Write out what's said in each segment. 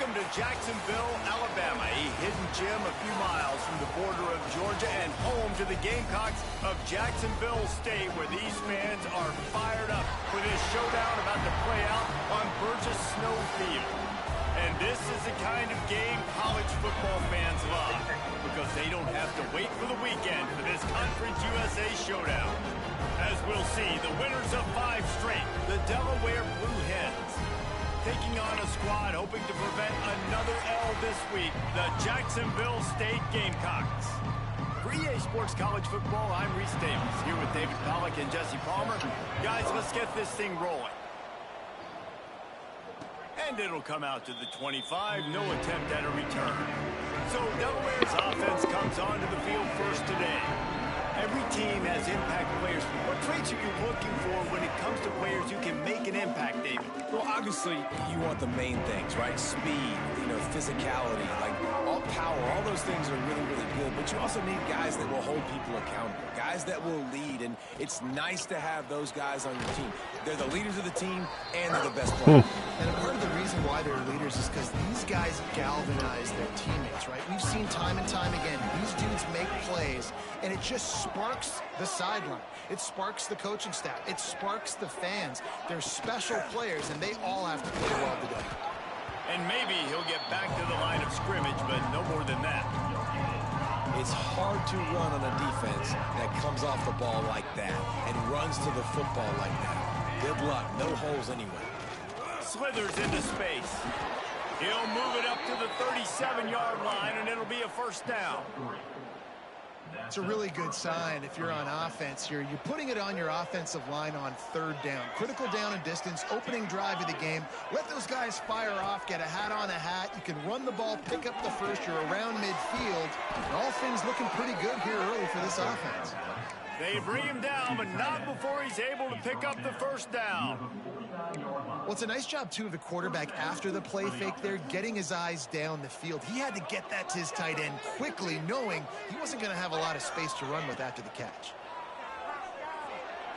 Welcome to Jacksonville, Alabama, a hidden gem a few miles from the border of Georgia and home to the Gamecocks of Jacksonville State, where these fans are fired up for this showdown about to play out on Burgess Snow Field. And this is the kind of game college football fans love, because they don't have to wait for the weekend for this Conference USA showdown. As we'll see, the winners of 5 straight, the Delaware Blue Hens, taking on a squad hoping to prevent another L this week, the Jacksonville State Gamecocks. For EA Sports College Football, I'm Reese Davis, here with David Pollack and Jesse Palmer. Guys, let's get this thing rolling. And it'll come out to the 25, no attempt at a return. So Delaware's offense comes onto the field first today. Every team has impact players. What traits are you looking for when it comes to players who can make an impact, David? Well, obviously, you want the main things, right? Speed, physicality, like all power, all those things are really, really good. But you also need guys that will hold people accountable, guys that will lead. And it's nice to have those guys on your team. They're the leaders of the team, and they're the best players. And part of the reason why they're leaders is because these guys galvanize their teammates, right? We've seen time and time again, these dudes make plays, and it just sparks the sideline. It sparks the coaching staff. It sparks the fans. They're special players, and they all have to play well together. And maybe he'll get back to the line of scrimmage, but no more than that. It's hard to run on a defense that comes off the ball like that and runs to the football like that. Good luck. No holes anyway. Slithers into space. He'll move it up to the 37-yard line, and it'll be a first down. It's a really good sign if you're on offense here. You're putting it on your offensive line on 3rd down. Critical down and distance, opening drive of the game. Let those guys fire off, get a hat on a hat. You can run the ball, pick up the first. You're around midfield. And all things looking pretty good here early for this offense. They bring him down, but not before he's able to pick up the first down. Well, it's a nice job, too, of the quarterback after the play fake there, getting his eyes down the field. He had to get that to his tight end quickly, knowing he wasn't going to have a lot of space to run with after the catch.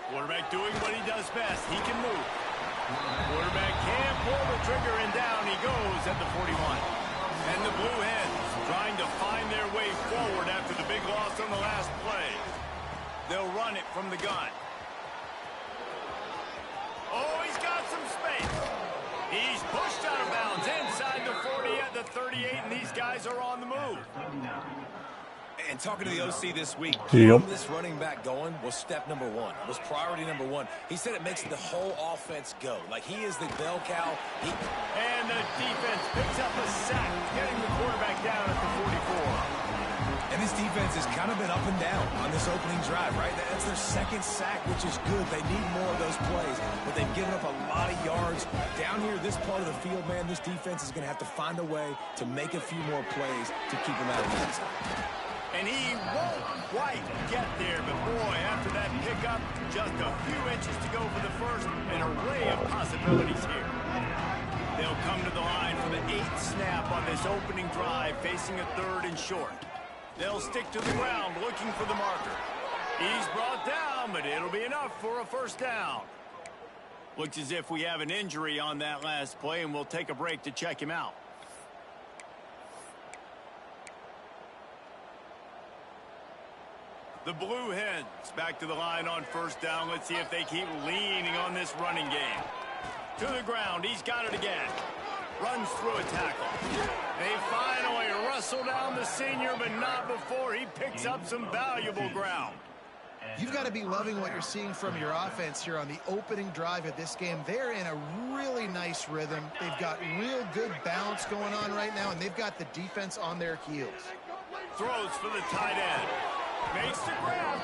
Quarterback doing what he does best. He can move. Quarterback can't pull the trigger, and down he goes at the 41. And the Blue Hens trying to find their way forward after the big loss on the last play. They'll run it from the gun. Oh, he's got some space. He's pushed out of bounds inside the 40 at the 38, and these guys are on the move. And talking to the OC this week, getting this running back going was step number 1. It was priority number 1. He said it makes the whole offense go. Like, he is the bell cow. And the defense picks up a sack, getting the quarterback down at the 44. And this defense has kind of been up and down on this opening drive, right? That's their 2nd sack, which is good. They need more of those plays, but they've given up a lot of yards. Down here, this part of the field, man, this defense is going to have to find a way to make a few more plays to keep them out of the end zone. And he won't quite get there, but boy, after that pickup, just a few inches to go for the first, an array of possibilities here. They'll come to the line for the 8th snap on this opening drive, facing a 3rd and short. They'll stick to the ground looking for the marker. He's brought down, but it'll be enough for a first down. Looks as if we have an injury on that last play, and we'll take a break to check him out. The Blue Hens back to the line on first down. Let's see if they keep leaning on this running game. To the ground. He's got it again. Runs through a tackle. They finally wrestle down the senior, but not before he picks up some valuable ground. You've got to be loving what you're seeing from your offense here on the opening drive of this game. They're in a really nice rhythm. They've got real good balance going on right now, and they've got the defense on their heels. Throws for the tight end. Makes the grab.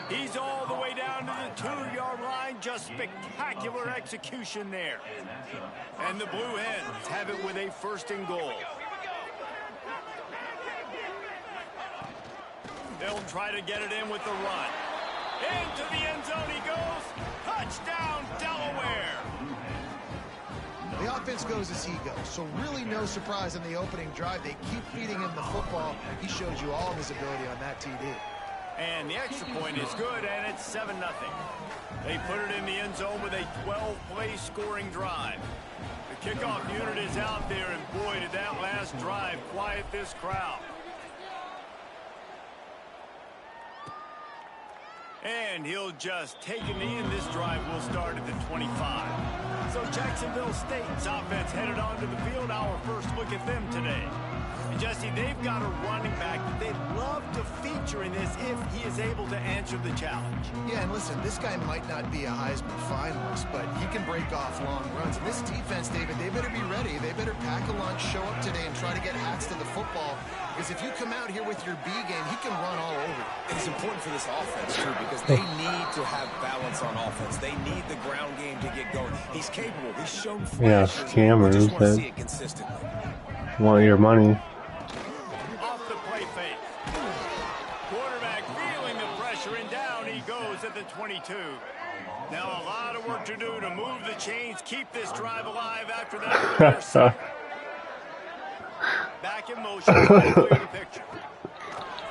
He's all the way down to the 2-yard line. Just spectacular execution there. And the Blue Hens have it with a 1st and goal. They'll try to get it in with the run. Into the end zone he goes. Touchdown, Delaware. The offense goes as he goes, so really no surprise in the opening drive. They keep feeding him the football. He showed you all of his ability on that TD. And the extra point is good, and it's 7-0. They put it in the end zone with a 12-play scoring drive. The Kickoff unit is out there, and boy, did that last drive quiet this crowd. And he'll just take a knee, and this drive will start at the 25. So Jacksonville State's offense headed onto the field. Our first look at them today. And Jesse, they've got a running back that they'd love to feature in this if he is able to answer the challenge. Yeah, and listen, this guy might not be a Heisman finalist, but he can break off long runs. And this defense, David, they better be ready. They better pack a lunch, show up today, and try to get hats to the football. Because if you come out here with your B game, he can run all over. And it's important for this offense, too, because they need to have balance on offense. They need the ground game to get going. He's capable. He's shown flashes. Yeah, scammers. We just want to see it consistently. Want your money. Off the play fake. Quarterback feeling the pressure, and down he goes at the 22. Now a lot of work to do to move the chains, keep this drive alive after that. Back in motion, clear the picture.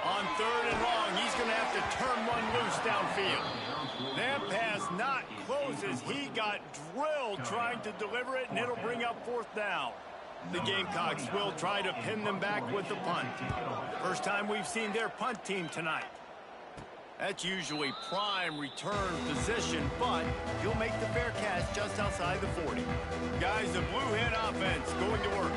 On 3rd and long, he's going to have to turn one loose downfield. That pass not close as he got drilled trying to deliver it, and it'll bring up 4th down. The Gamecocks will try to pin them back with the punt. First time we've seen their punt team tonight. That's usually prime return position, but he'll make the fair catch just outside the 40. Guys, the Blue Hen offense going to work.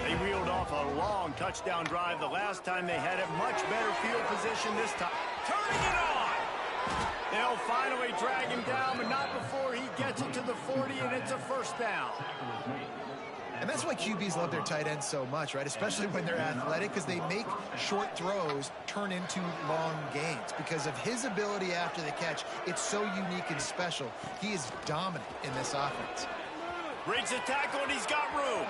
They reeled off a long touchdown drive the last time they had it. Much better field position this time. Turning it on! They'll finally drag him down, but not before he gets it to the 40, and it's a 1st down. And that's why QBs love their tight ends so much, right? Especially when they're athletic, because they make short throws turn into long gains. Because of his ability after the catch, it's so unique and special. He is dominant in this offense. Breaks a tackle, and he's got room.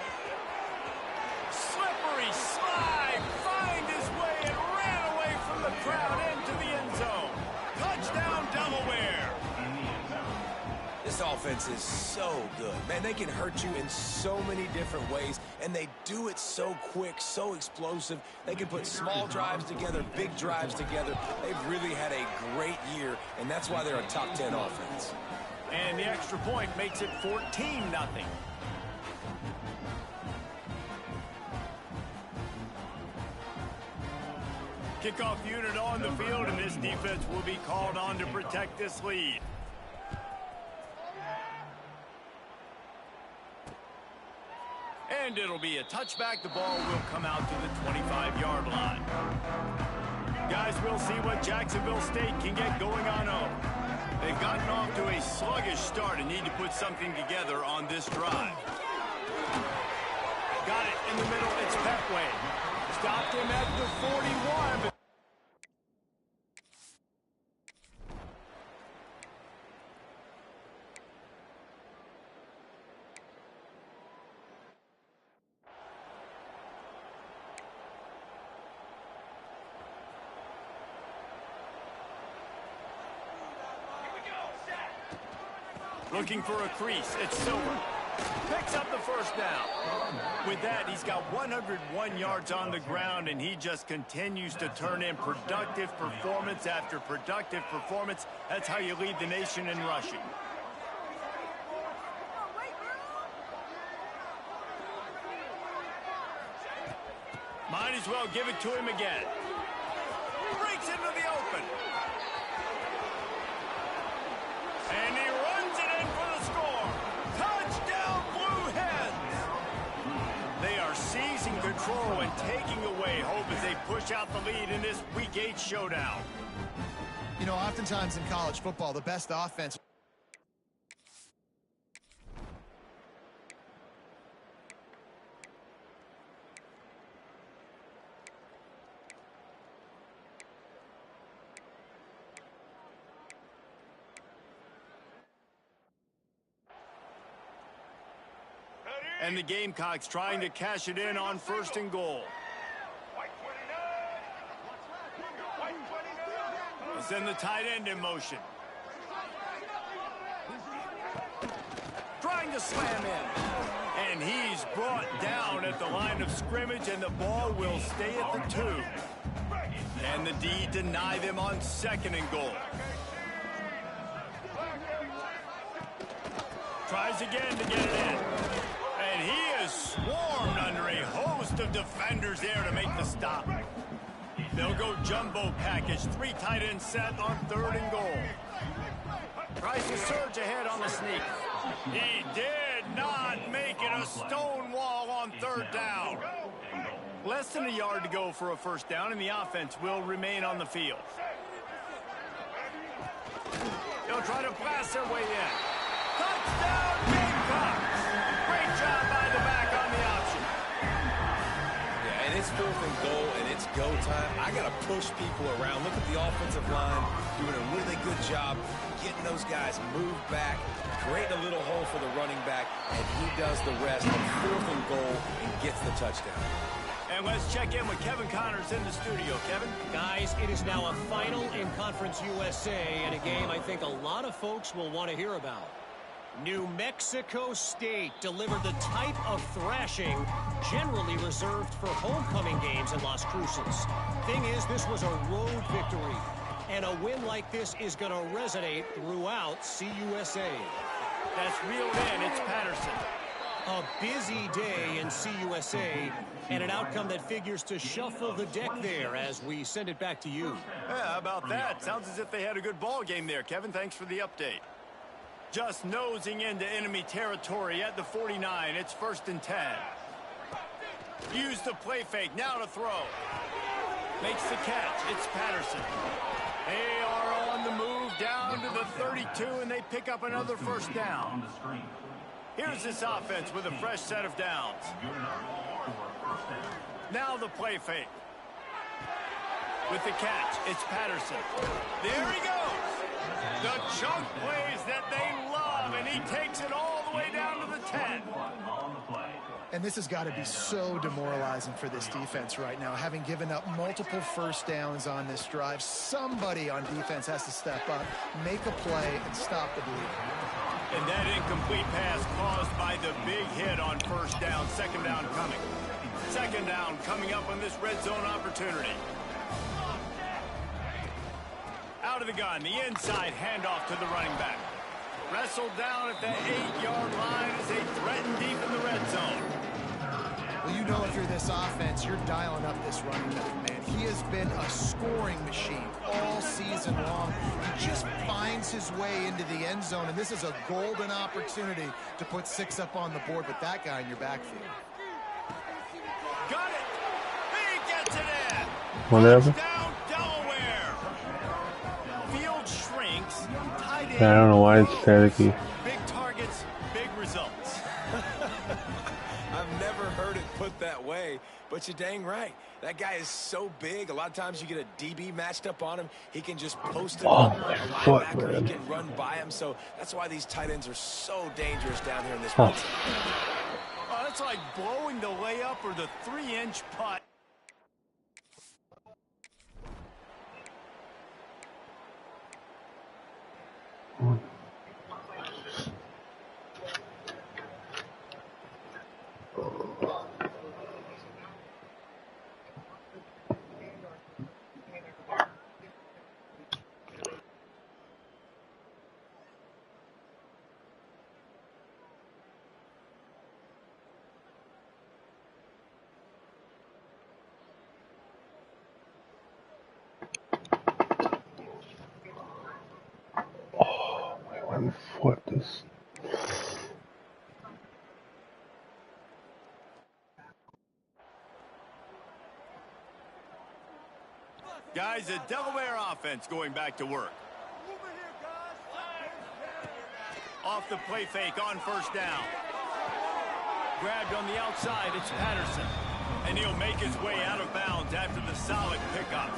Slippery slide, find his way, and ran away from the crowd into the end zone. Touchdown, Delaware. This offense is so good. Man, they can hurt you in so many different ways, and they do it so quick, so explosive. They can put small drives together, big drives together. They've really had a great year, and that's why they're a top 10 offense. And the extra point makes it 14-0. Kickoff unit on the field, and this defense will be called on to protect this lead. And it'll be a touchback. The ball will come out to the 25-yard line. Guys, we'll see what Jacksonville State can get going on home. They've gotten off to a sluggish start and need to put something together on this drive. Got it in the middle. It's Petway. Stopped him at the 41. Looking for a crease. It's Silver. Picks up the 1st down. With that, he's got 101 yards on the ground, and he just continues to turn in productive performance after productive performance. That's how you lead the nation in rushing. Might as well give it to him again. Breaks into the open. And he runs it in for the score. Touchdown, Blue Hens. They are seizing control and taking away hope as they push out the lead in this Week 8 showdown. You know, oftentimes in college football, the best offense... And the Gamecocks trying to cash it in on 1st and goal. Send the tight end in motion. Trying to slam in. And he's brought down at the line of scrimmage, and the ball will stay at the 2. And the D deny them on 2nd and goal. Tries again to get it in. Swarmed under a host of defenders there to make the stop. They'll go jumbo package, 3 tight end set on 3rd and goal. Tries to surge ahead on the sneak. He did not make it a stone wall on 3rd down. Less than a yard to go for a 1st down, and the offense will remain on the field. They'll try to blast their way in. Touchdown, Gamecocks! Great job by the back on the option. Yeah, and it's 4th and goal, and it's go time. I got to push people around. Look at the offensive line doing a really good job getting those guys moved back, creating a little hole for the running back, and he does the rest on 4th and goal and gets the touchdown. And let's check in with Kevin Connors in the studio. Kevin? Guys, it is now a final in Conference USA, and a game I think a lot of folks will want to hear about. New Mexico State delivered the type of thrashing generally reserved for homecoming games in Las Cruces. Thing is, this was a road victory, and a win like this is going to resonate throughout CUSA. That's reeled in. It's Patterson. A busy day in CUSA, and an outcome that figures to shuffle the deck there as we send it back to you. Yeah, how about that? Sounds as if they had a good ball game there, Kevin. Thanks for the update. Just nosing into enemy territory at the 49. It's 1st and 10. Use the play fake. Now to throw. Makes the catch. It's Patterson. They are on the move down to the 32, and they pick up another 1st down. Here's this offense with a fresh set of downs. Now the play fake. With the catch, it's Patterson. There he goes. The chunk plays that they love, and he takes it all the way down to the 10. And this has got to be so demoralizing for this defense right now. Having given up multiple 1st downs on this drive, somebody on defense has to step up, make a play, and stop the bleeding. And that incomplete pass caused by the big hit on 1st down. 2nd down coming. 2nd down coming up on this red zone opportunity. Out of the gun, the inside handoff to the running back. Wrestled down at the 8-yard line as they threaten deep in the red zone. Well, you know if you're this offense, you're dialing up this running back, man. He has been a scoring machine all season long. He just finds his way into the end zone, and this is a golden opportunity to put 6 up on the board with that guy in your backfield. Got it! He gets it in! Whatever. Down Delaware! Field shrinks. Tight end. I don't know why it's staticky. Big targets, big results. I've never heard it put that way, but you're dang right. That guy is so big. A lot of times you get a DB matched up on him. He can just post it on my a foot, linebacker. man. He can run by him. So that's why these tight ends are so dangerous down here in this Oh. red zone. Oh, that's like blowing the layup or the 3-inch putt. One foot is. Guys, a Delaware offense going back to work. Off the play fake on 1st down. Grabbed on the outside, it's Patterson. And he'll make his way out of bounds after the solid pickup.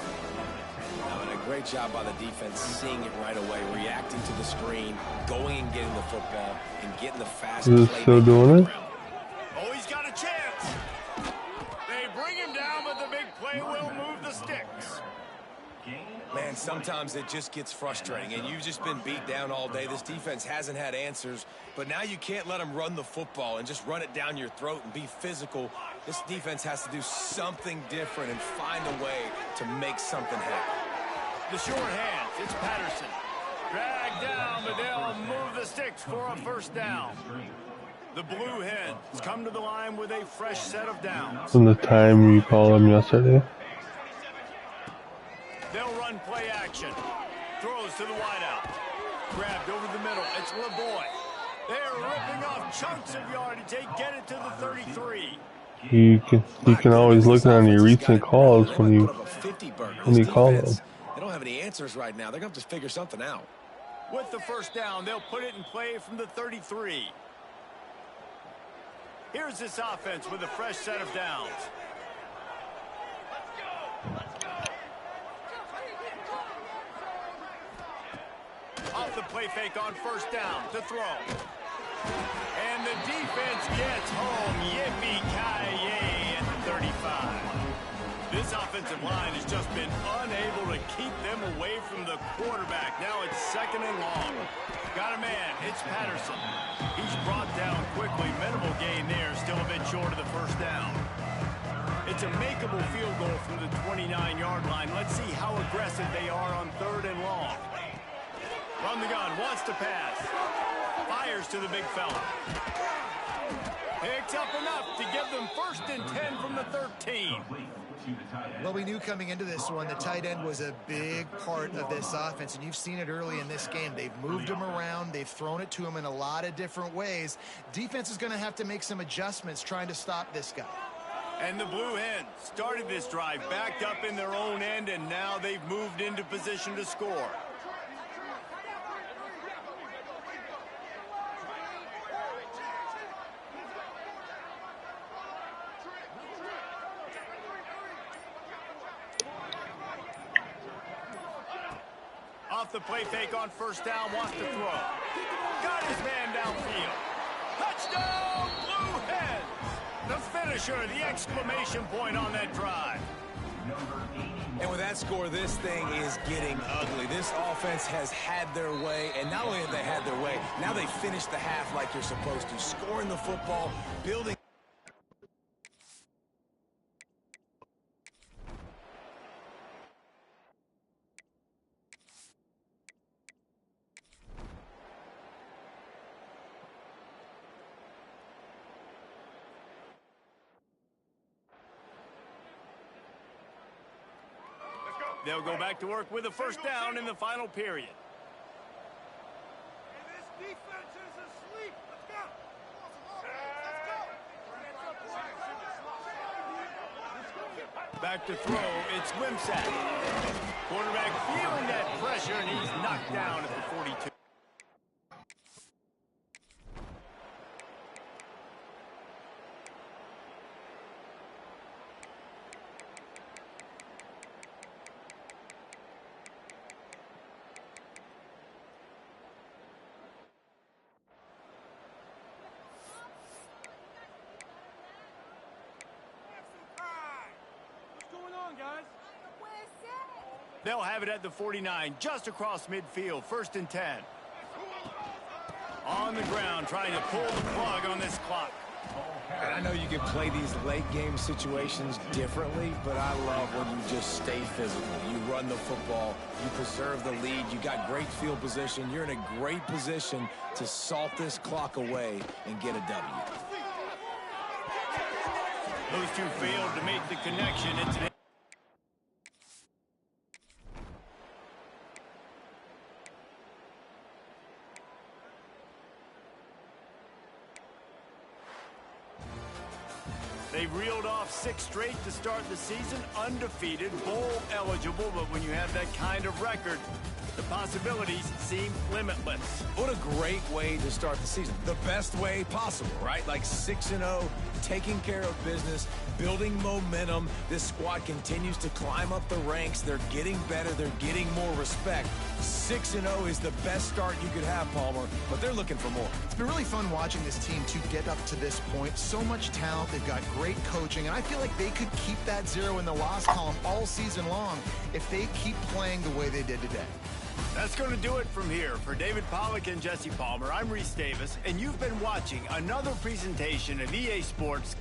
And a great job by the defense seeing it right away, reacting to the screen, going and getting the football, and getting the fast Is play. it still doing it? Oh, he's got a chance. They bring him down, but the big play will move the sticks. Man, sometimes it just gets frustrating, and you've just been beat down all day. This defense hasn't had answers, but now you can't let them run the football and just run it down your throat and be physical. This defense has to do something different and find a way to make something happen. The short hands, it's Patterson. Dragged down, but they'll move the sticks for a 1st down. The Blue Hens come to the line with a fresh set of downs. From the time you called them yesterday. They'll run play action. Throws to the wideout. Grabbed over the middle. It's LeBoy. They're ripping off chunks of yardage. They get it to the 33. You can always look on your recent calls when you call them. They don't have any answers right now. They're going to have to figure something out. With the first down, they'll put it in play from the 33. Here's this offense with a fresh set of downs. Off the play fake on first down to throw. And the defense gets home. Yippee-ki-yay at the 35. This offensive line has just been unable to keep them away from the quarterback. Now it's second and long. Got a man. It's Patterson. He's brought down quickly. Minimal gain there. Still a bit short of the first down. It's a makeable field goal from the 29-yard line. Let's see how aggressive they are on third and long. Run the gun. Wants to pass. Fires to the big fella. Picks up enough to give them first and 10 from the 13. Well, we knew coming into this one the tight end was a big part of this offense, and you've seen it early in this game. They've moved him around. They've thrown it to him in a lot of different ways. Defense is going to have to make some adjustments trying to stop this guy. And the Blue Hens started this drive backed up in their own end, and now they've moved into position to score. Off the play fake on first down, wants to throw. Got his man downfield. Touchdown, Blue Hens! The finisher, the exclamation point on that drive. And with that score, this thing is getting ugly. This offense has had their way, and not only have they had their way, now they finished the half like you're supposed to, scoring the football, building. They'll go back to work with a first down in the final period. This defense is asleep. Let's go. Back to throw, it's Wimsatt. Quarterback feeling that pressure, and he's knocked down at the 42. Guys. They'll have it at the 49, just across midfield, first and 10. On the ground, trying to pull the plug on this clock. And I know you can play these late game situations differently, but I love when you just stay physical. You run the football, you preserve the lead, you got great field position, you're in a great position to salt this clock away and get a W. Those two failed to make the connection. It's an They've reeled off 6 straight to start the season, undefeated, bowl eligible, but when you have that kind of record, the possibilities seem limitless. What a great way to start the season. The best way possible, right? Like 6-0, taking care of business, building momentum. This squad continues to climb up the ranks. They're getting better. They're getting more respect. 6-0 is the best start you could have, Palmer, but they're looking for more. It's been really fun watching this team to get up to this point. So much talent. They've got great coaching, and I feel like they could keep that 0 in the loss column all season long if they keep playing the way they did today. That's going to do it from here. For David Pollack and Jesse Palmer, I'm Reese Davis, and you've been watching another presentation of EA Sports